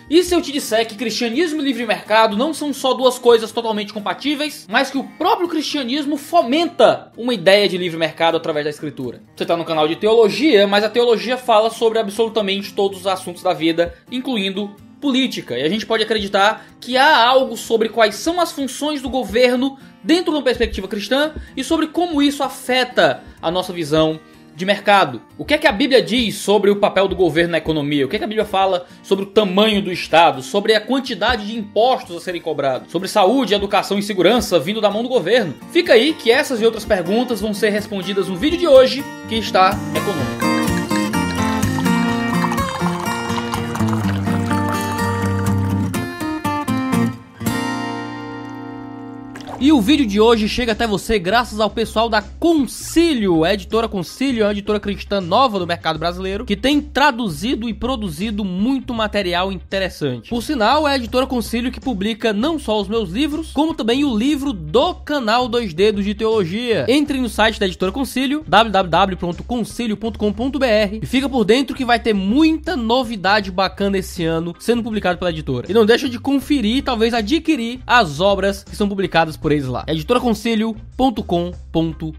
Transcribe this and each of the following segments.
E se eu te disser que cristianismo e livre mercado não são só duas coisas totalmente compatíveis, mas que o próprio cristianismo fomenta uma ideia de livre mercado através da escritura? Você está no canal de teologia, mas a teologia fala sobre absolutamente todos os assuntos da vida, incluindo política. E a gente pode acreditar que há algo sobre quais são as funções do governo dentro de uma perspectiva cristã e sobre como isso afeta a nossa visão de mercado. O que é que a Bíblia diz sobre o papel do governo na economia? O que é que a Bíblia fala sobre o tamanho do Estado? Sobre a quantidade de impostos a serem cobrados? Sobre saúde, educação e segurança vindo da mão do governo? Fica aí que essas e outras perguntas vão ser respondidas no vídeo de hoje, que está econômico. E o vídeo de hoje chega até você graças ao pessoal da Concílio. A editora Concílio é uma editora cristã nova do mercado brasileiro que tem traduzido e produzido muito material interessante. Por sinal, é a editora Concílio que publica não só os meus livros, como também o livro do canal 2 Dedos de Teologia. Entre no site da editora Concílio, www.concilio.com.br, e fica por dentro que vai ter muita novidade bacana esse ano sendo publicado pela editora. E não deixa de conferir e talvez adquirir as obras que são publicadas por eles lá. editoraconcilio.com.br.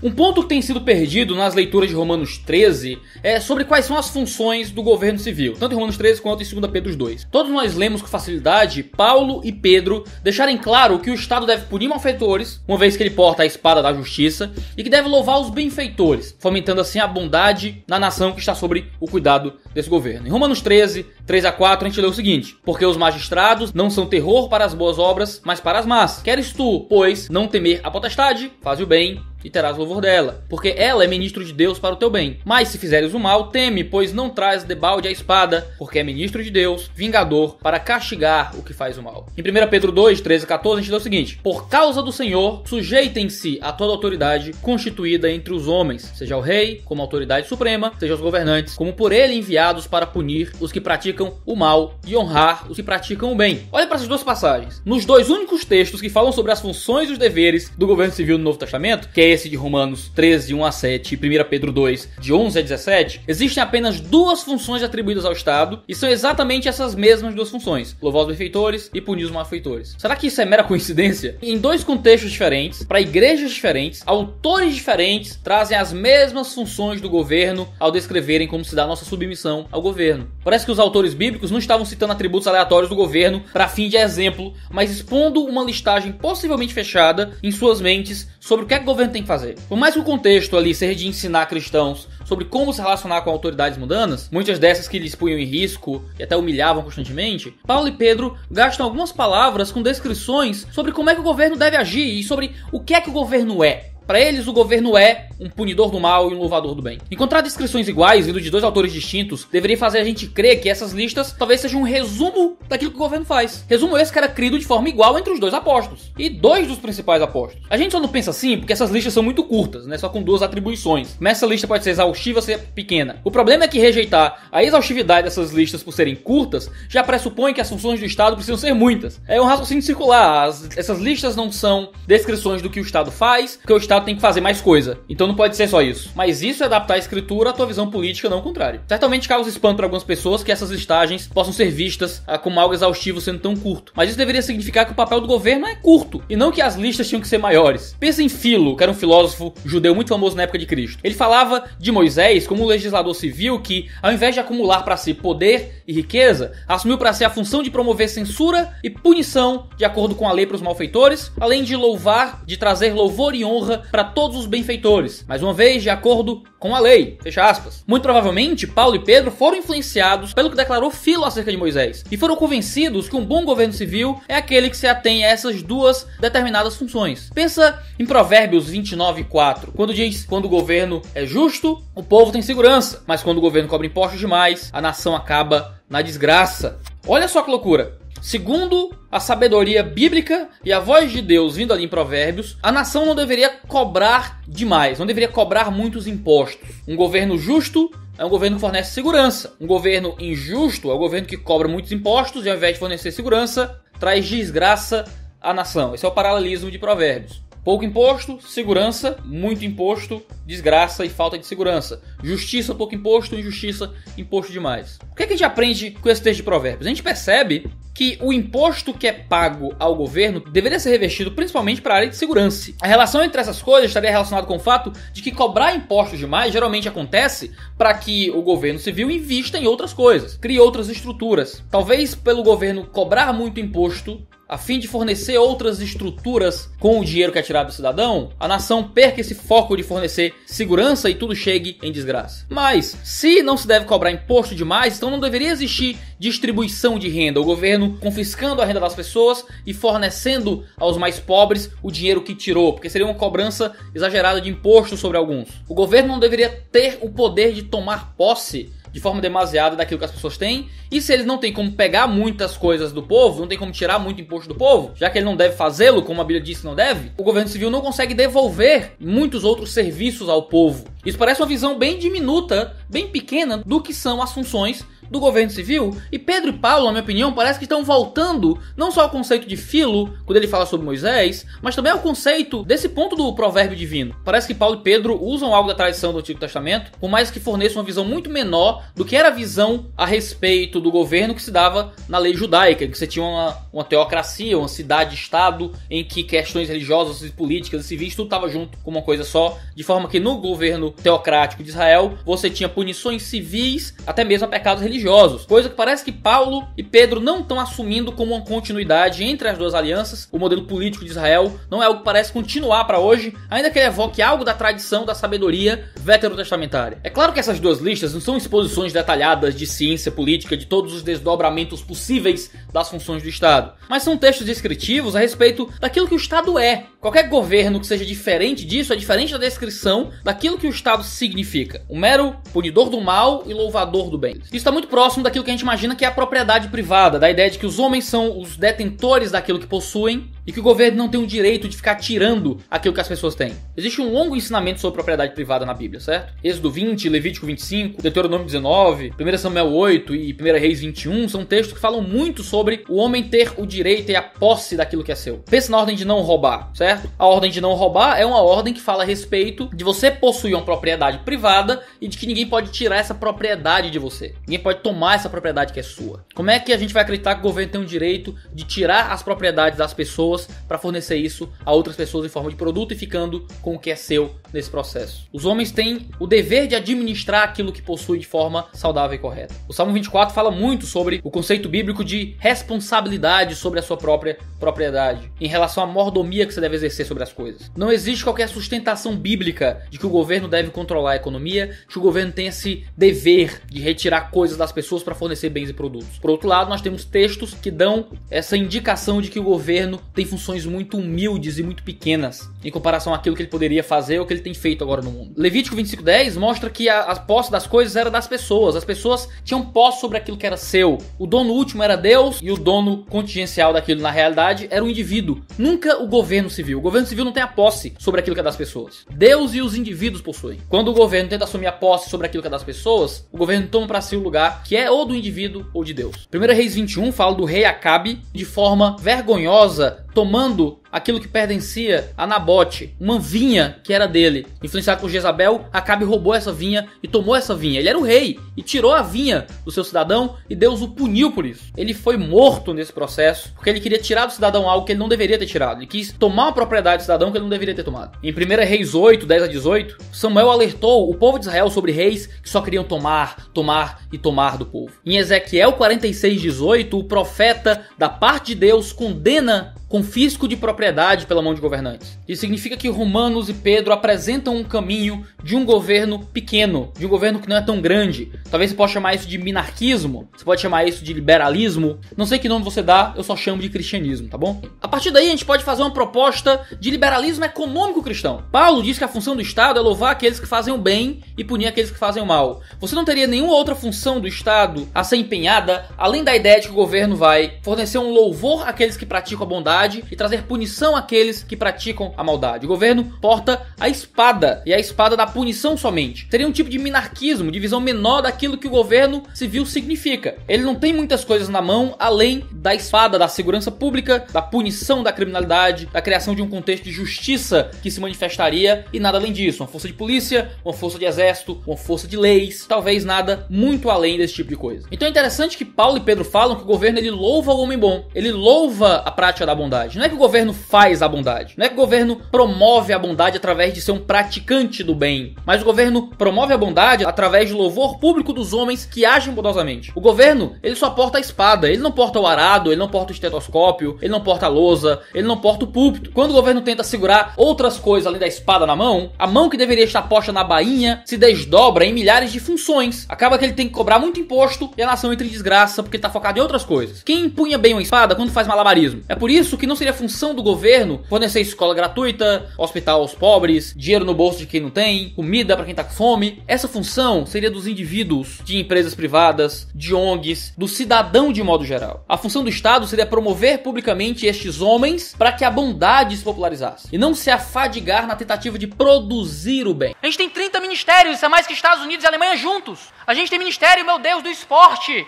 Um ponto que tem sido perdido nas leituras de Romanos 13 é sobre quais são as funções do governo civil, tanto em Romanos 13 quanto em 2 Pedro 2. Todos nós lemos com facilidade Paulo e Pedro deixarem claro que o Estado deve punir malfeitores, uma vez que ele porta a espada da justiça, e que deve louvar os benfeitores, fomentando assim a bondade na nação que está sob o cuidado desse governo. Em Romanos 13, 3 a 4, a gente lê o seguinte: porque os magistrados não são terror para as boas obras, mas para as más. Queres tu, pois, não temer a potestade? Faze o bem e terás louvor dela, porque ela é ministro de Deus para o teu bem. Mas se fizeres o mal, teme, pois não traz debalde a espada, porque é ministro de Deus, vingador, para castigar o que faz o mal. Em 1 Pedro 2, 13 a 14, a gente lê o seguinte: por causa do Senhor, sujeitem-se a toda autoridade constituída entre os homens, seja o rei, como autoridade suprema, seja os governantes, como por ele enviados para punir os que praticam o mal e honrar os que praticam o bem. Olha para essas duas passagens. Nos dois únicos textos que falam sobre as funções e os deveres do governo civil no Novo Testamento, que é esse de Romanos 13, 1 a 7 e 1 Pedro 2, de 11 a 17, existem apenas duas funções atribuídas ao Estado, e são exatamente essas mesmas duas funções: louvar os benfeitores e punir os malfeitores. Será que isso é mera coincidência? Em dois contextos diferentes, para igrejas diferentes, autores diferentes trazem as mesmas funções do governo ao descreverem como se dá a nossa submissão ao governo. Parece que os autores bíblicos não estavam citando atributos aleatórios do governo para fim de exemplo, mas expondo uma listagem possivelmente fechada em suas mentes sobre o que é que o governo tem que fazer. Por mais que o contexto ali seja de ensinar cristãos sobre como se relacionar com autoridades mundanas, muitas dessas que lhes punham em risco e até humilhavam constantemente, Paulo e Pedro gastam algumas palavras com descrições sobre como é que o governo deve agir e sobre o que é que o governo é. Para eles, o governo é um punidor do mal e um louvador do bem. Encontrar descrições iguais, vindo de dois autores distintos, deveria fazer a gente crer que essas listas talvez sejam um resumo daquilo que o governo faz. Resumo esse que era crido de forma igual entre os dois apóstolos. E dois dos principais apóstolos. A gente só não pensa assim porque essas listas são muito curtas, né? Só com duas atribuições. Mas essa lista pode ser exaustiva ou ser pequena. O problema é que rejeitar a exaustividade dessas listas por serem curtas já pressupõe que as funções do Estado precisam ser muitas. É um raciocínio circular. Essas listas não são descrições do que o Estado faz, porque o Estado tem que fazer mais coisa. Então não pode ser só isso. Mas isso é adaptar a escritura à tua visão política, não o contrário. Certamente causa espanto para algumas pessoas que essas listagens possam ser vistas como algo exaustivo sendo tão curto. Mas isso deveria significar que o papel do governo é curto, e não que as listas tinham que ser maiores. Pensa em Filo, que era um filósofo judeu muito famoso na época de Cristo. Ele falava de Moisés como um legislador civil que, ao invés de acumular para si poder e riqueza, assumiu para si a função de promover censura e punição de acordo com a lei para os malfeitores, além de louvar, de trazer louvor e honra para todos os benfeitores, mais uma vez de acordo com a lei, fecha aspas. Muito provavelmente, Paulo e Pedro foram influenciados pelo que declarou Filo acerca de Moisés, e foram convencidos que um bom governo civil é aquele que se atém a essas duas determinadas funções. Pensa em Provérbios 29:4, quando diz: quando o governo é justo, o povo tem segurança, mas quando o governo cobra impostos demais, a nação acaba na desgraça. Olha só que loucura. Segundo a sabedoria bíblica e a voz de Deus vindo ali em Provérbios, a nação não deveria cobrar demais, não deveria cobrar muitos impostos. Um governo justo é um governo que fornece segurança. Um governo injusto é um governo que cobra muitos impostos e, ao invés de fornecer segurança, traz desgraça à nação. Esse é o paralelismo de Provérbios. Pouco imposto, segurança, muito imposto, desgraça e falta de segurança. Justiça, pouco imposto, injustiça, imposto demais. O que a gente aprende com esse texto de Provérbios? A gente percebe que o imposto que é pago ao governo deveria ser revestido principalmente para a área de segurança. A relação entre essas coisas estaria relacionada com o fato de que cobrar impostos demais geralmente acontece para que o governo civil invista em outras coisas, crie outras estruturas. Talvez pelo governo cobrar muito imposto, a fim de fornecer outras estruturas com o dinheiro que é tirado do cidadão, a nação perca esse foco de fornecer segurança e tudo chegue em desgraça. Mas, se não se deve cobrar imposto demais, então não deveria existir distribuição de renda, o governo confiscando a renda das pessoas e fornecendo aos mais pobres o dinheiro que tirou, porque seria uma cobrança exagerada de imposto sobre alguns. O governo não deveria ter o poder de tomar posse de forma demasiada daquilo que as pessoas têm, e se eles não têm como pegar muitas coisas do povo, não tem como tirar muito imposto do povo, já que ele não deve fazê-lo, como a Bíblia diz que não deve, o governo civil não consegue devolver muitos outros serviços ao povo. Isso parece uma visão bem diminuta, bem pequena do que são as funções do governo civil, e Pedro e Paulo, na minha opinião, parece que estão voltando não só ao conceito de Filo, quando ele fala sobre Moisés, mas também ao conceito desse ponto do provérbio divino. Parece que Paulo e Pedro usam algo da tradição do Antigo Testamento, por mais que forneçam uma visão muito menor do que era a visão a respeito do governo que se dava na lei judaica, em que você tinha uma teocracia, uma cidade-estado, em que questões religiosas e políticas e civis, tudo estava junto com uma coisa só, de forma que no governo teocrático de Israel, você tinha punições civis, até mesmo a pecados religiosos, coisa que parece que Paulo e Pedro não estão assumindo como uma continuidade entre as duas alianças. O modelo político de Israel não é algo que parece continuar para hoje, ainda que ele evoque algo da tradição da sabedoria veterotestamentária. É claro que essas duas listas não são exposições detalhadas de ciência política, de todos os desdobramentos possíveis das funções do Estado, mas são textos descritivos a respeito daquilo que o Estado é. Qualquer governo que seja diferente disso é diferente da descrição daquilo que o Estado significa. Um mero punidor do mal e louvador do bem. Isso está muito próximo daquilo que a gente imagina que é a propriedade privada, da ideia de que os homens são os detentores daquilo que possuem e que o governo não tem o direito de ficar tirando aquilo que as pessoas têm. Existe um longo ensinamento sobre propriedade privada na Bíblia, certo? Êxodo 20, Levítico 25, Deuteronômio 19, 1 Samuel 8 e 1 Reis 21 são textos que falam muito sobre o homem ter o direito e a posse daquilo que é seu. Pensa na ordem de não roubar, certo? A ordem de não roubar é uma ordem que fala a respeito de você possuir uma propriedade privada e de que ninguém pode tirar essa propriedade de você. Ninguém pode tomar essa propriedade que é sua. Como é que a gente vai acreditar que o governo tem o direito de tirar as propriedades das pessoas para fornecer isso a outras pessoas em forma de produto e ficando com o que é seu nesse processo? Os homens têm o dever de administrar aquilo que possui de forma saudável e correta. O Salmo 24 fala muito sobre o conceito bíblico de responsabilidade sobre a sua própria propriedade, em relação à mordomia que você deve exercer sobre as coisas. Não existe qualquer sustentação bíblica de que o governo deve controlar a economia, que o governo tem esse dever de retirar coisas das pessoas para fornecer bens e produtos. Por outro lado, nós temos textos que dão essa indicação de que o governo tem funções muito humildes e muito pequenas em comparação àquilo que ele poderia fazer ou que ele tem feito agora no mundo. Levítico 25:10 mostra que a posse das coisas era das pessoas. As pessoas tinham posse sobre aquilo que era seu. O dono último era Deus e o dono contingencial daquilo, na realidade, era o indivíduo. Nunca o governo civil. O governo civil não tem a posse sobre aquilo que é das pessoas. Deus e os indivíduos possuem. Quando o governo tenta assumir a posse sobre aquilo que é das pessoas, o governo toma para si o lugar que é ou do indivíduo ou de Deus. 1 Reis 21 fala do rei Acabe de forma vergonhosa, tomando aquilo que pertencia a Nabote, uma vinha que era dele. Influenciado por Jezabel, Acabe roubou essa vinha e tomou essa vinha. Ele era o rei e tirou a vinha do seu cidadão e Deus o puniu por isso. Ele foi morto nesse processo porque ele queria tirar do cidadão algo que ele não deveria ter tirado. Ele quis tomar uma propriedade do cidadão que ele não deveria ter tomado. Em 1 Reis 8, 10 a 18, Samuel alertou o povo de Israel sobre reis que só queriam tomar, tomar e tomar do povo. Em Ezequiel 46, 18, o profeta da parte de Deus condena confisco de propriedade pela mão de governantes. Isso significa que Romanos e Pedro apresentam um caminho de um governo pequeno, de um governo que não é tão grande. Talvez você possa chamar isso de minarquismo, você pode chamar isso de liberalismo, não sei que nome você dá, eu só chamo de cristianismo, tá bom? A partir daí a gente pode fazer uma proposta de liberalismo econômico cristão. Paulo diz que a função do Estado é louvar aqueles que fazem o bem e punir aqueles que fazem o mal. Você não teria nenhuma outra função do Estado a ser empenhada, além da ideia de que o governo vai fornecer um louvor àqueles que praticam a bondade maldade e trazer punição àqueles que praticam a maldade. O governo porta a espada, e a espada da punição somente. Seria um tipo de minarquismo, de visão menor daquilo que o governo civil significa. Ele não tem muitas coisas na mão além da espada, da segurança pública, da punição da criminalidade, da criação de um contexto de justiça que se manifestaria, e nada além disso. Uma força de polícia, uma força de exército, uma força de leis, talvez nada muito além desse tipo de coisa. Então é interessante que Paulo e Pedro falam que o governo ele louva o homem bom, ele louva a prática da bondade. Não é que o governo faz a bondade, não é que o governo promove a bondade através de ser um praticante do bem, mas o governo promove a bondade através do louvor público dos homens que agem bondosamente. O governo, ele só porta a espada, ele não porta o arado, ele não porta o estetoscópio, ele não porta a lousa, ele não porta o púlpito. Quando o governo tenta segurar outras coisas além da espada na mão, a mão que deveria estar posta na bainha se desdobra em milhares de funções. Acaba que ele tem que cobrar muito imposto e a nação entra em desgraça porque está focado em outras coisas. Quem empunha bem uma espada quando faz malabarismo? É por isso que não seria função do governo fornecer escola gratuita, hospital aos pobres, dinheiro no bolso de quem não tem, comida para quem tá com fome. Essa função seria dos indivíduos, de empresas privadas, de ONGs, do cidadão de modo geral. A função do Estado seria promover publicamente estes homens para que a bondade se popularizasse e não se afadigar na tentativa de produzir o bem. A gente tem 30 ministérios, isso é mais que Estados Unidos e Alemanha juntos. A gente tem ministério, meu Deus, do esporte.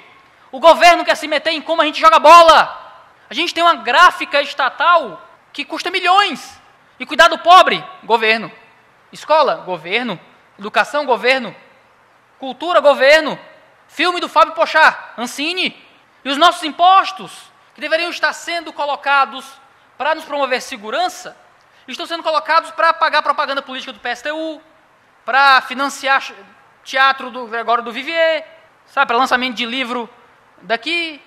O governo quer se meter em como a gente joga bola. A gente tem uma gráfica estatal que custa milhões. E cuidar do pobre, governo. Escola, governo. Educação, governo. Cultura, governo. Filme do Fábio Pochá, Ancine. E os nossos impostos, que deveriam estar sendo colocados para nos promover segurança, estão sendo colocados para pagar propaganda política do PSTU, para financiar teatro agora do Vivier, sabe, para lançamento de livro daqui,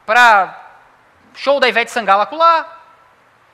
para show da Ivete Sangalo acolá.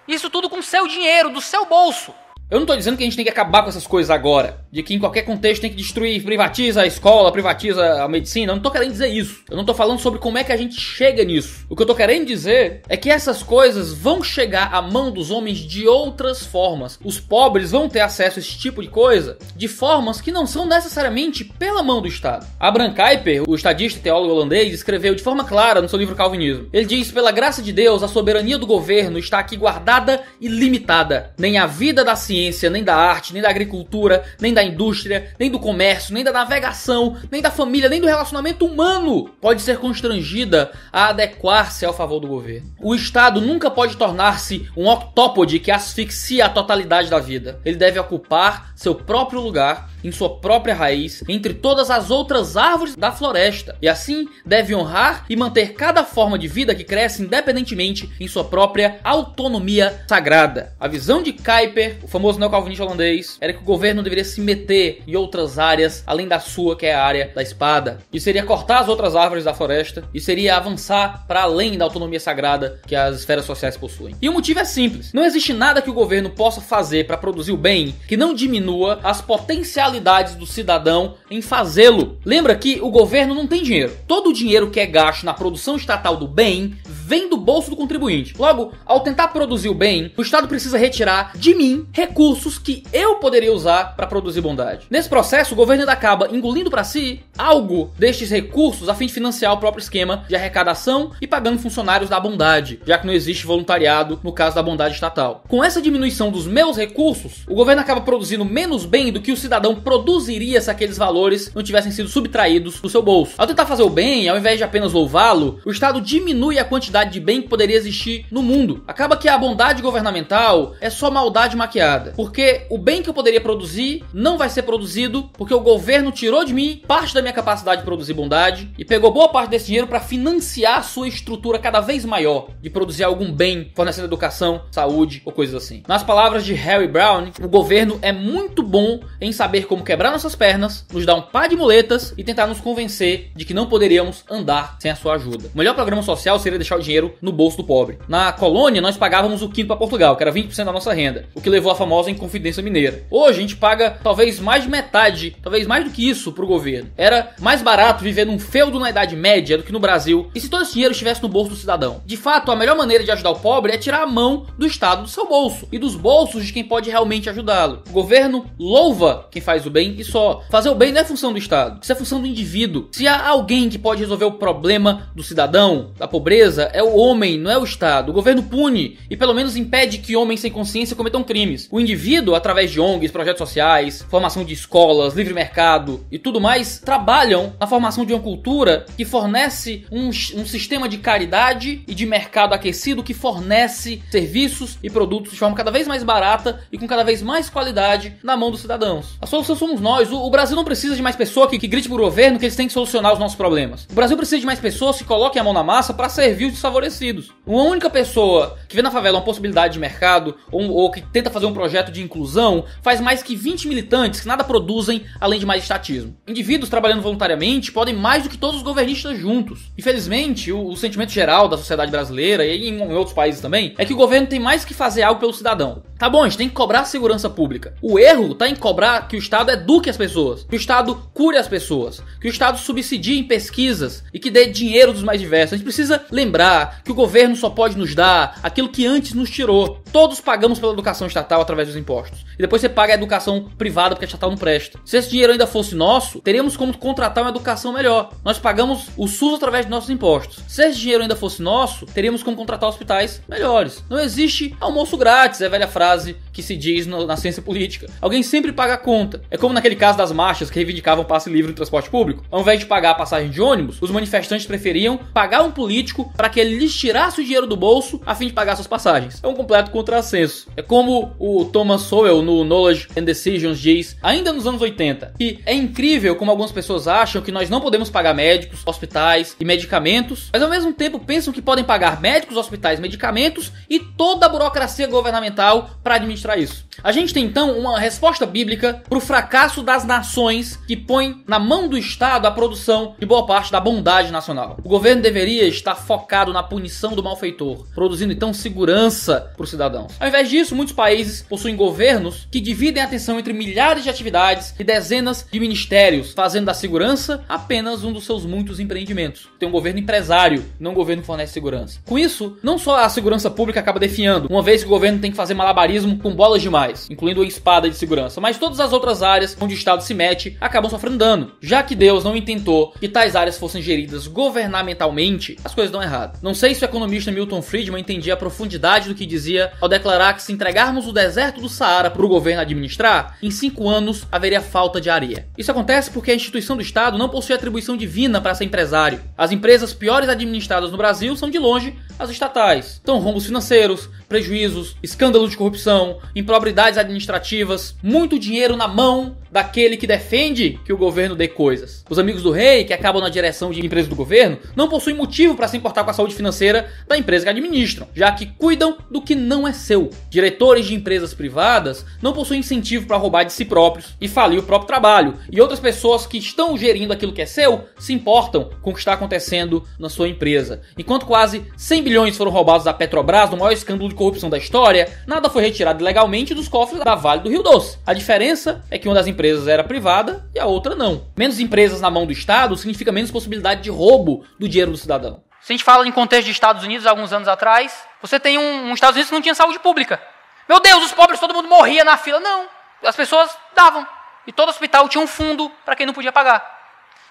Isso tudo com seu dinheiro, do seu bolso. Eu não tô dizendo que a gente tem que acabar com essas coisas agora, de que em qualquer contexto tem que destruir, privatiza a escola, privatiza a medicina. Eu não tô querendo dizer isso. Eu não tô falando sobre como é que a gente chega nisso. O que eu tô querendo dizer é que essas coisas vão chegar à mão dos homens de outras formas. Os pobres vão ter acesso a esse tipo de coisa de formas que não são necessariamente pela mão do Estado. Abraham Kuyper, o estadista e teólogo holandês, escreveu de forma clara no seu livro Calvinismo. Ele diz: pela graça de Deus, a soberania do governo está aqui guardada e limitada. Nem a vida da ciência, nem da arte, nem da agricultura, nem da indústria, nem do comércio, nem da navegação, nem da família, nem do relacionamento humano pode ser constrangida a adequar-se ao favor do governo. O Estado nunca pode tornar-se um octópode que asfixia a totalidade da vida. Ele deve ocupar seu próprio lugar, em sua própria raiz, entre todas as outras árvores da floresta, e assim deve honrar e manter cada forma de vida que cresce independentemente em sua própria autonomia sagrada. A visão de Kuyper, o famoso neocalvinista holandês, era que o governo deveria se meter em outras áreas além da sua, que é a área da espada. Isso seria cortar as outras árvores da floresta e seria avançar para além da autonomia sagrada que as esferas sociais possuem. E o motivo é simples: não existe nada que o governo possa fazer para produzir o bem que não diminua as potencialidades do cidadão em fazê-lo. Lembra que o governo não tem dinheiro. Todo o dinheiro que é gasto na produção estatal do bem vem do bolso do contribuinte. Logo, ao tentar produzir o bem, o Estado precisa retirar de mim recursos que eu poderia usar para produzir bondade. Nesse processo, o governo ainda acaba engolindo para si algo destes recursos a fim de financiar o próprio esquema de arrecadação e pagando funcionários da bondade, já que não existe voluntariado no caso da bondade estatal. Com essa diminuição dos meus recursos, o governo acaba produzindo menos bem do que o cidadão produziria se aqueles valores não tivessem sido subtraídos do seu bolso. Ao tentar fazer o bem, ao invés de apenas louvá-lo, o Estado diminui a quantidade de bem que poderia existir no mundo. Acaba que a bondade governamental é só maldade maquiada, porque o bem que eu poderia produzir não vai ser produzido porque o governo tirou de mim parte da minha capacidade de produzir bondade e pegou boa parte desse dinheiro para financiar a sua estrutura cada vez maior de produzir algum bem, fornecendo educação, saúde ou coisas assim. Nas palavras de Harry Browne, o governo é muito bom em saber como quebrar nossas pernas, nos dar um par de muletas e tentar nos convencer de que não poderíamos andar sem a sua ajuda. O melhor programa social seria deixar o dinheiro no bolso do pobre. Na colônia, nós pagávamos o quinto para Portugal, que era 20% da nossa renda, o que levou à famosa Inconfidência Mineira. Hoje, a gente paga talvez mais de metade, talvez mais do que isso pro governo. Era mais barato viver num feudo na Idade Média do que no Brasil, e se todo esse dinheiro estivesse no bolso do cidadão. De fato, a melhor maneira de ajudar o pobre é tirar a mão do Estado do seu bolso, e dos bolsos de quem pode realmente ajudá-lo. O governo louva quem faz o bem e só. Fazer o bem não é função do Estado, isso é função do indivíduo. Se há alguém que pode resolver o problema do cidadão, da pobreza, é o homem, não é o Estado. O governo pune e pelo menos impede que homens sem consciência cometam crimes. O indivíduo, através de ONGs, projetos sociais, formação de escolas, livre mercado e tudo mais, trabalham na formação de uma cultura que fornece um sistema de caridade e de mercado aquecido que fornece serviços e produtos de forma cada vez mais barata e com cada vez mais qualidade na mão dos cidadãos. A solução somos nós. O Brasil não precisa de mais pessoa que grite pro governo que eles têm que solucionar os nossos problemas. O Brasil precisa de mais pessoas que coloquem a mão na massa para servir os desfavorecidos. Uma única pessoa que vê na favela uma possibilidade de mercado ou que tenta fazer um projeto de inclusão faz mais que 20 militantes que nada produzem além de mais estatismo. Indivíduos trabalhando voluntariamente podem mais do que todos os governistas juntos. Infelizmente, o sentimento geral da sociedade brasileira e em outros países também é que o governo tem mais que fazer algo pelo cidadão. Tá bom, a gente tem que cobrar segurança pública. O erro tá em cobrar que o Estado eduque as pessoas, que o Estado cure as pessoas, que o Estado subsidie em pesquisas e que dê dinheiro dos mais diversos. A gente precisa lembrar que o governo só pode nos dar aquilo que antes nos tirou. Todos pagamos pela educação estatal através dos impostos. E depois você paga a educação privada porque a estatal não presta. Se esse dinheiro ainda fosse nosso, teríamos como contratar uma educação melhor. Nós pagamos o SUS através de nossos impostos. Se esse dinheiro ainda fosse nosso, teríamos como contratar hospitais melhores. Não existe almoço grátis, é a velha frase que se diz na ciência política. Alguém sempre paga a conta. É como naquele caso das marchas que reivindicavam passe livre no transporte público. Ao invés de pagar a passagem de ônibus, os manifestantes preferiam pagar um político para que ele lhes tirasse o dinheiro do bolso a fim de pagar suas passagens. É um completo contrassenso. É como o Thomas Sowell no Knowledge and Decisions diz, ainda nos anos 80, que é incrível como algumas pessoas acham que nós não podemos pagar médicos, hospitais e medicamentos, mas ao mesmo tempo pensam que podem pagar médicos, hospitais, medicamentos e toda a burocracia governamental para administrar isso. A gente tem então uma resposta bíblica para o fracasso das nações que põe na mão do Estado a produção de boa parte da bondade nacional. O governo deveria estar focado na punição do malfeitor, produzindo então segurança para os cidadãos. Ao invés disso, muitos países possuem governos que dividem a atenção entre milhares de atividades e dezenas de ministérios, fazendo da segurança apenas um dos seus muitos empreendimentos. Tem um governo empresário, não um governo que fornece segurança. Com isso, não só a segurança pública acaba definhando, uma vez que o governo tem que fazer malabarismo com bolas demais, incluindo a espada de segurança, mas todas as outras áreas onde o Estado se mete acabam sofrendo dano. Já que Deus não intentou que tais áreas fossem geridas governamentalmente, as coisas dão errado. Não sei se o economista Milton Friedman entendia a profundidade do que dizia ao declarar que se entregarmos o deserto do Saara para o governo administrar, em 5 anos haveria falta de areia. Isso acontece porque a instituição do Estado não possui atribuição divina para ser empresário. As empresas piores administradas no Brasil são de longe as estatais. Então, rombos financeiros, prejuízos, escândalos de corrupção, improbidades administrativas, muito dinheiro na mão daquele que defende que o governo dê coisas. Os amigos do rei, que acabam na direção de empresas do governo, não possuem motivo para se importar com a saúde financeira da empresa que administram, já que cuidam do que não é seu. Diretores de empresas privadas não possuem incentivo para roubar de si próprios e falir o próprio trabalho, e outras pessoas que estão gerindo aquilo que é seu se importam com o que está acontecendo na sua empresa. Enquanto quase 100 bilhões foram roubados da Petrobras no maior escândalo de corrupção da história, nada foi retirado ilegalmente dos cofres da Vale do Rio Doce. A diferença é que uma das empresas era privada e a outra não. Menos empresas na mão do Estado significa menos possibilidade de roubo do dinheiro do cidadão. Se a gente fala em contexto de Estados Unidos, alguns anos atrás, você tem um Estados Unidos que não tinha saúde pública. Meu Deus, os pobres, todo mundo morria na fila. Não, as pessoas davam. E todo hospital tinha um fundo para quem não podia pagar.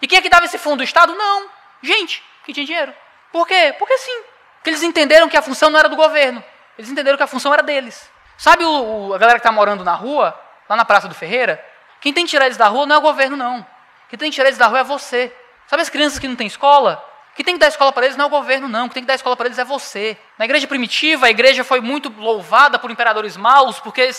E quem é que dava esse fundo? O Estado? Não. Gente que tinha dinheiro. Por quê? Porque sim. Porque eles entenderam que a função não era do governo. Eles entenderam que a função era deles. Sabe a galera que está morando na rua, lá na Praça do Ferreira? Quem tem que tirar eles da rua não é o governo, não. Quem tem que tirar eles da rua é você. Sabe as crianças que não têm escola? Quem tem que dar escola para eles não é o governo, não. Quem tem que dar escola para eles é você. Na igreja primitiva, a igreja foi muito louvada por imperadores maus, porque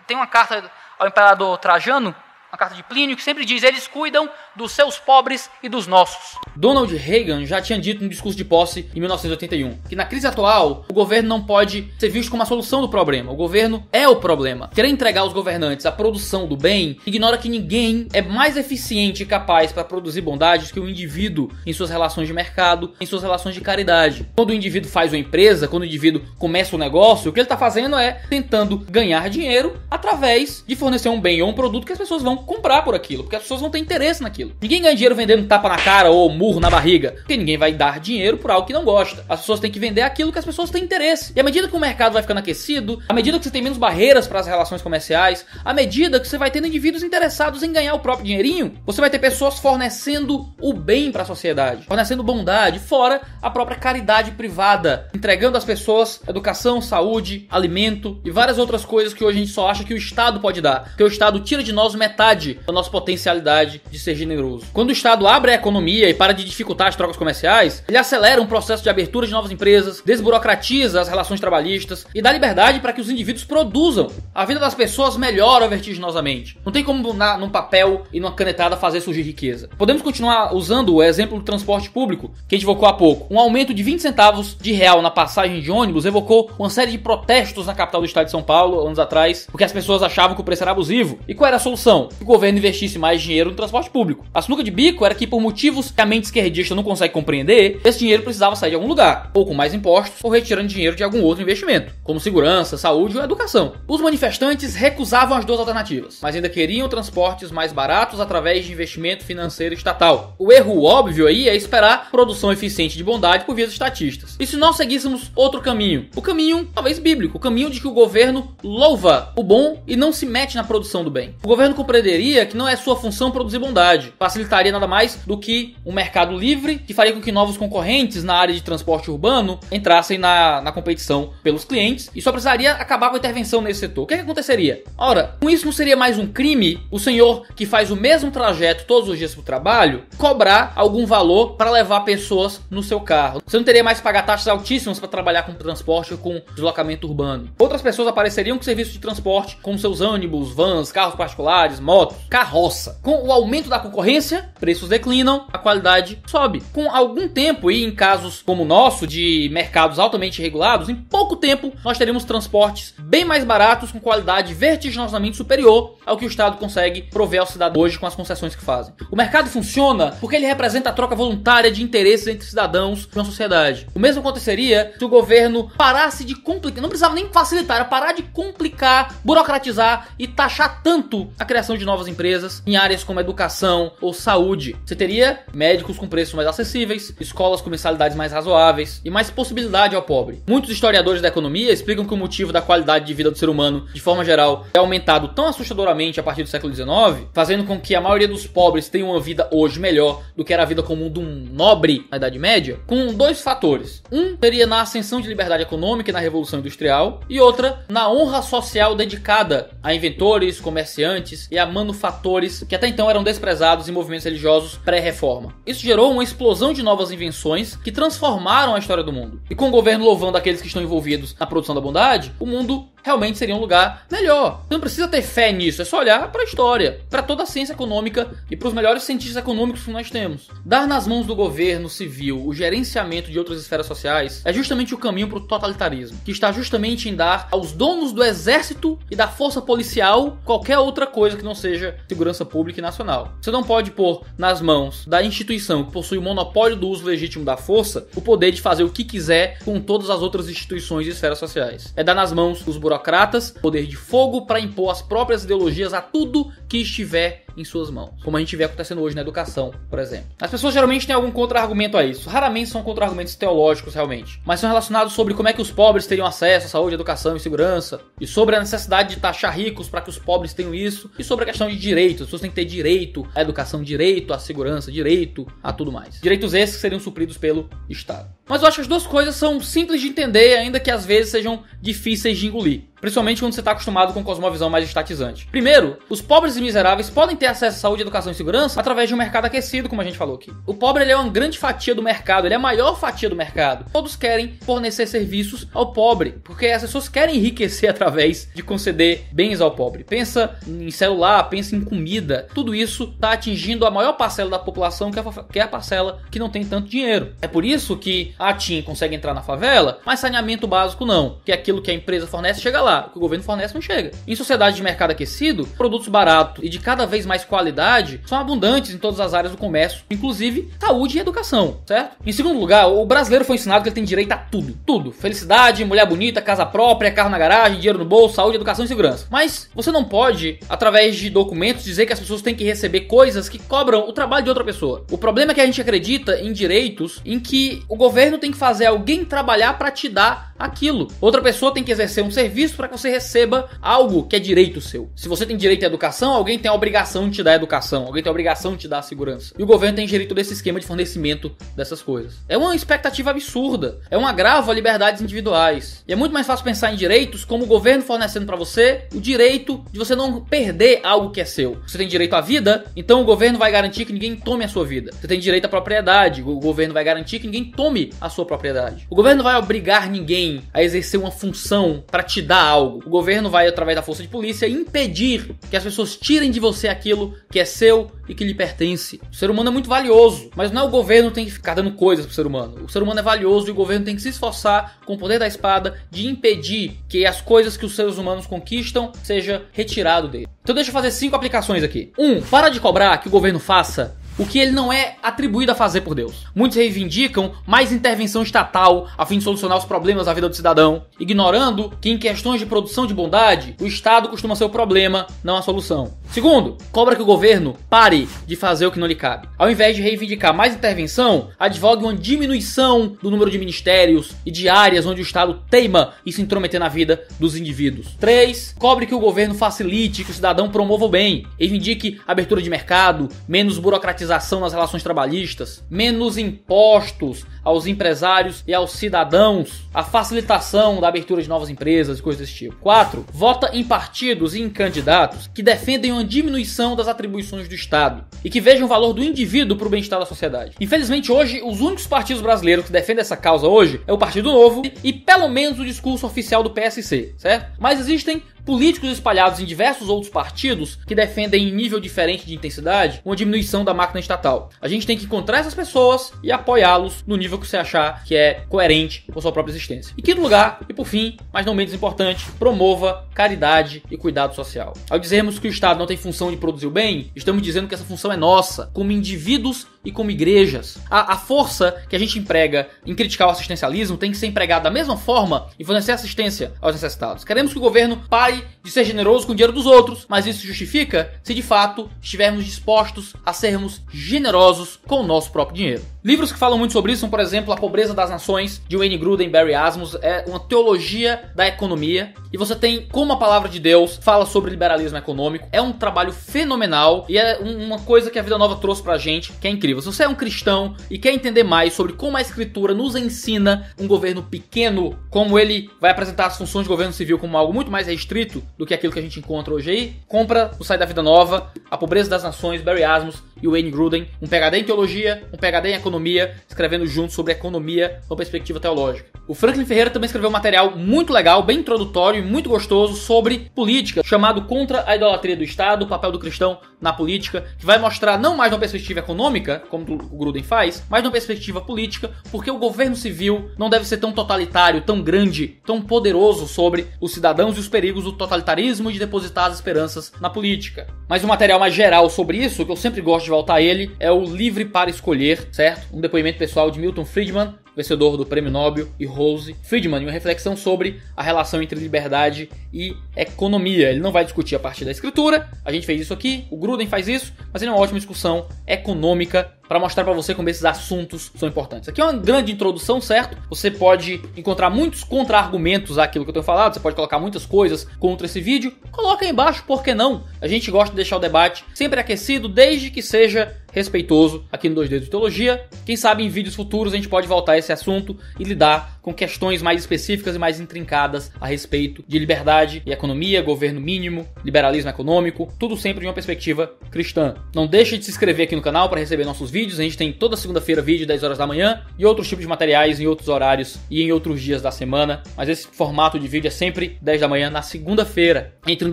tem uma carta ao imperador Trajano, uma carta de Plínio, que sempre diz: eles cuidam dos seus pobres e dos nossos. Donald Reagan já tinha dito no discurso de posse em 1981 que na crise atual o governo não pode ser visto como a solução do problema. O governo é o problema. Querer entregar aos governantes a produção do bem ignora que ninguém é mais eficiente e capaz para produzir bondades que o indivíduo em suas relações de mercado, em suas relações de caridade. Quando o indivíduo faz uma empresa, quando o indivíduo começa um negócio, o que ele está fazendo é tentando ganhar dinheiro através de fornecer um bem ou um produto que as pessoas vão comprar por aquilo, porque as pessoas vão ter interesse naquilo. Ninguém ganha dinheiro vendendo tapa na cara ou murro na barriga, porque ninguém vai dar dinheiro por algo que não gosta. As pessoas têm que vender aquilo que as pessoas têm interesse. E à medida que o mercado vai ficando aquecido, à medida que você tem menos barreiras para as relações comerciais, à medida que você vai tendo indivíduos interessados em ganhar o próprio dinheirinho, você vai ter pessoas fornecendo o bem para a sociedade, fornecendo bondade, fora a própria caridade privada, entregando às pessoas educação, saúde, alimento e várias outras coisas que hoje a gente só acha que o Estado pode dar, porque o Estado tira de nós metade da nossa potencialidade de ser generoso. Quando o Estado abre a economia e para de dificultar as trocas comerciais, ele acelera um processo de abertura de novas empresas, desburocratiza as relações trabalhistas e dá liberdade para que os indivíduos produzam. A vida das pessoas melhora vertiginosamente. Não tem como num papel e numa canetada fazer surgir riqueza. Podemos continuar usando o exemplo do transporte público, que a gente evocou há pouco. Um aumento de 20 centavos de real na passagem de ônibus evocou uma série de protestos na capital do estado de São Paulo, anos atrás, porque as pessoas achavam que o preço era abusivo. E qual era a solução? Que o governo investisse mais dinheiro no transporte público. A sinuca de bico era que, por motivos que a mente esquerdista não consegue compreender, esse dinheiro precisava sair de algum lugar, ou com mais impostos, ou retirando dinheiro de algum outro investimento, como segurança, saúde ou educação. Os manifestantes recusavam as duas alternativas, mas ainda queriam transportes mais baratos através de investimento financeiro estatal. O erro óbvio aí é esperar produção eficiente de bondade por vias estatistas. E se nós seguíssemos outro caminho? O caminho, talvez bíblico, o caminho de que o governo louva o bom e não se mete na produção do bem. O governo compreenderia que não é sua função produzir bondade, facilitaria nada mais do que um mercado livre que faria com que novos concorrentes na área de transporte urbano entrassem na competição pelos clientes e só precisaria acabar com a intervenção nesse setor. O que aconteceria? Ora, com isso não seria mais um crime o senhor que faz o mesmo trajeto todos os dias para o trabalho cobrar algum valor para levar pessoas no seu carro? Você não teria mais que pagar taxas altíssimas para trabalhar com transporte ou com deslocamento urbano. Outras pessoas apareceriam com serviços de transporte, como seus ônibus, vans, carros particulares, motos, carroça. Com o aumento da concorrência, preços declinam, a qualidade sobe. Com algum tempo, e em casos como o nosso, de mercados altamente regulados, em pouco tempo nós teríamos transportes bem mais baratos, com qualidade vertiginosamente superior ao que o Estado consegue prover ao cidadão hoje com as concessões que fazem. O mercado funciona porque ele representa a troca voluntária de interesses entre cidadãos de uma sociedade. O mesmo aconteceria se o governo parasse de complicar, não precisava nem facilitar, era parar de complicar, burocratizar e taxar tanto a criação de novas empresas em áreas como educação ou saúde. Você teria médicos com preços mais acessíveis, escolas com mensalidades mais razoáveis e mais possibilidade ao pobre. Muitos historiadores da economia explicam que o motivo da qualidade de vida do ser humano, de forma geral, é aumentado tão assustadoramente a partir do século XIX, fazendo com que a maioria dos pobres tenham uma vida hoje melhor do que era a vida comum de um nobre na Idade Média, com dois fatores. Um seria na ascensão de liberdade econômica e na Revolução Industrial, e outra na honra social dedicada a inventores, comerciantes e a manufatores que até então eram desprezados em movimentos religiosos pré-reforma. Isso gerou uma explosão de novas invenções que transformaram a história do mundo. E com o governo louvando aqueles que estão envolvidos na produção da bondade, o mundo realmente seria um lugar melhor. Você não precisa ter fé nisso, é só olhar para a história, para toda a ciência econômica e para os melhores cientistas econômicos que nós temos. Dar nas mãos do governo civil o gerenciamento de outras esferas sociais é justamente o caminho para o totalitarismo, que está justamente em dar aos donos do exército e da força policial qualquer outra coisa que não seja segurança pública e nacional. Você não pode pôr nas mãos da instituição que possui o monopólio do uso legítimo da força o poder de fazer o que quiser com todas as outras instituições e esferas sociais. É dar nas mãos dos burocratas poder de fogo para impor as próprias ideologias a tudo que estiver em suas mãos, como a gente vê acontecendo hoje na educação, por exemplo. As pessoas geralmente têm algum contra-argumento a isso. Raramente são contra-argumentos teológicos realmente, mas são relacionados sobre como é que os pobres teriam acesso à saúde, educação e segurança, e sobre a necessidade de taxar ricos para que os pobres tenham isso, e sobre a questão de direitos. As pessoas têm que ter direito à educação, direito à segurança, direito a tudo mais. Direitos esses que seriam supridos pelo Estado. Mas eu acho que as duas coisas são simples de entender, ainda que às vezes sejam difíceis de engolir. Principalmente quando você está acostumado com uma cosmovisão mais estatizante. Primeiro, os pobres e miseráveis podem ter acesso à saúde, educação e segurança através de um mercado aquecido, como a gente falou aqui. O pobre ele é uma grande fatia do mercado, ele é a maior fatia do mercado. Todos querem fornecer serviços ao pobre, porque as pessoas querem enriquecer através de conceder bens ao pobre. Pensa em celular, pensa em comida. Tudo isso está atingindo a maior parcela da população, que é a parcela que não tem tanto dinheiro. É por isso que a TIM consegue entrar na favela, mas saneamento básico não, que é aquilo que a empresa fornece chega lá. lá. O que o governo fornece não chega. Em sociedade de mercado aquecido, produtos baratos e de cada vez mais qualidade são abundantes em todas as áreas do comércio, inclusive saúde e educação, certo? Em segundo lugar, o brasileiro foi ensinado que ele tem direito a tudo. Tudo. Felicidade, mulher bonita, casa própria, carro na garagem, dinheiro no bolso, saúde, educação e segurança. Mas você não pode, através de documentos, dizer que as pessoas têm que receber coisas que cobram o trabalho de outra pessoa. O problema é que a gente acredita em direitos em que o governo tem que fazer alguém trabalhar para te dar aquilo. Outra pessoa tem que exercer um serviço para que você receba algo que é direito seu. Se você tem direito à educação, alguém tem a obrigação de te dar educação, alguém tem a obrigação de te dar a segurança. E o governo tem direito desse esquema de fornecimento dessas coisas. É uma expectativa absurda, é um agravo a liberdades individuais. E é muito mais fácil pensar em direitos como o governo fornecendo para você o direito de você não perder algo que é seu. Você tem direito à vida, então o governo vai garantir que ninguém tome a sua vida. Você tem direito à propriedade, o governo vai garantir que ninguém tome a sua propriedade. O governo não vai obrigar ninguém a exercer uma função para te dar algo. O governo vai, através da força de polícia, impedir que as pessoas tirem de você aquilo que é seu e que lhe pertence. O ser humano é muito valioso, mas não é o governo que tem que ficar dando coisas pro ser humano. O ser humano é valioso e o governo tem que se esforçar, com o poder da espada, de impedir que as coisas que os seres humanos conquistam seja retirado dele. Então deixa eu fazer 5 aplicações aqui. 1. Para de cobrar que o governo faça o que ele não é atribuído a fazer por Deus. Muitos reivindicam mais intervenção estatal a fim de solucionar os problemas da vida do cidadão, ignorando que em questões de produção de bondade, o Estado costuma ser o problema, não a solução. Segundo, cobra que o governo pare de fazer o que não lhe cabe. Ao invés de reivindicar mais intervenção, advogue uma diminuição do número de ministérios e de áreas onde o Estado teima em se intrometer na vida dos indivíduos. 3. Cobre que o governo facilite que o cidadão promova o bem. Reivindique abertura de mercado, menos burocratização nas relações trabalhistas, menos impostos aos empresários e aos cidadãos, a facilitação da abertura de novas empresas e coisas desse tipo. 4. Vota em partidos e em candidatos que defendem uma diminuição das atribuições do Estado e que vejam o valor do indivíduo para o bem-estar da sociedade. Infelizmente, hoje, os únicos partidos brasileiros que defendem essa causa hoje é o Partido Novo e pelo menos o discurso oficial do PSC, certo? Mas existem políticos espalhados em diversos outros partidos que defendem em nível diferente de intensidade uma diminuição da máquina estatal. A gente tem que encontrar essas pessoas e apoiá-los no nível que você achar que é coerente com a sua própria existência. Em quinto lugar, e por fim, mas não menos importante, promova caridade e cuidado social. Ao dizermos que o Estado não tem função de produzir o bem, estamos dizendo que essa função é nossa, como indivíduos e como igrejas. A força que a gente emprega em criticar o assistencialismo tem que ser empregada da mesma forma em fornecer assistência aos necessitados. Queremos que o governo pare de ser generoso com o dinheiro dos outros, mas isso justifica se de fato estivermos dispostos a sermos generosos com o nosso próprio dinheiro. Livros que falam muito sobre isso são, por exemplo, A Pobreza das Nações, de Wayne Grudem e Barry Asmus, é uma teologia da economia, e você tem Como a Palavra de Deus fala sobre liberalismo econômico. É um trabalho fenomenal e é uma coisa que a Vida Nova trouxe pra gente, que é incrível. Se você é um cristão e quer entender mais sobre como a Escritura nos ensina um governo pequeno, como ele vai apresentar as funções do governo civil como algo muito mais restrito do que aquilo que a gente encontra hoje aí, compra o site da Vida Nova, A Pobreza das Nações, Barry Asmus e Wayne Grudem, um PhD em teologia, um PhD em economia, escrevendo juntos sobre economia com perspectiva teológica. O Franklin Ferreira também escreveu um material muito legal, bem introdutório e muito gostoso sobre política, chamado Contra a Idolatria do Estado, o papel do cristão na política, que vai mostrar não mais de uma perspectiva econômica, como o Grudem faz, mas de uma perspectiva política, porque o governo civil não deve ser tão totalitário, tão grande, tão poderoso sobre os cidadãos e os perigos do totalitarismo e de depositar as esperanças na política. Mas um material mais geral sobre isso, que eu sempre gosto de voltar a ele, é o Livre para Escolher, certo? Um depoimento pessoal de Milton Friedman, vencedor do Prêmio Nobel, e Rose Friedman, e uma reflexão sobre a relação entre liberdade e economia. Ele não vai discutir a partir da escritura, a gente fez isso aqui, o Grudem faz isso, mas ele é uma ótima discussão econômica para mostrar para você como esses assuntos são importantes. Aqui é uma grande introdução, certo? Você pode encontrar muitos contra-argumentos àquilo que eu tenho falado, você pode colocar muitas coisas contra esse vídeo, coloca aí embaixo, por que não? A gente gosta de deixar o debate sempre aquecido, desde que seja respeitoso aqui no 2 Dedos de Teologia. Quem sabe em vídeos futuros a gente pode voltar a esse assunto e lidar com questões mais específicas e mais intrincadas a respeito de liberdade e economia, governo mínimo, liberalismo econômico, tudo sempre de uma perspectiva cristã. Não deixe de se inscrever aqui no canal para receber nossos vídeos. A gente tem toda segunda-feira vídeo 10 horas da manhã e outros tipos de materiais em outros horários e em outros dias da semana, mas esse formato de vídeo é sempre 10 da manhã na segunda-feira. Entre no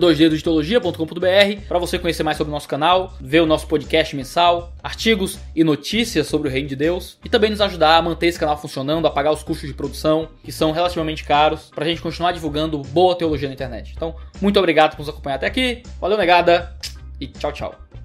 2dedosdeteologia.com.br para você conhecer mais sobre o nosso canal, ver o nosso podcast mensal, artigos e notícias sobre o reino de Deus, e também nos ajudar a manter esse canal funcionando, a pagar os custos de produção, que são relativamente caros, pra gente continuar divulgando boa teologia na internet. Então, muito obrigado por nos acompanhar até aqui, valeu negada, e tchau, tchau.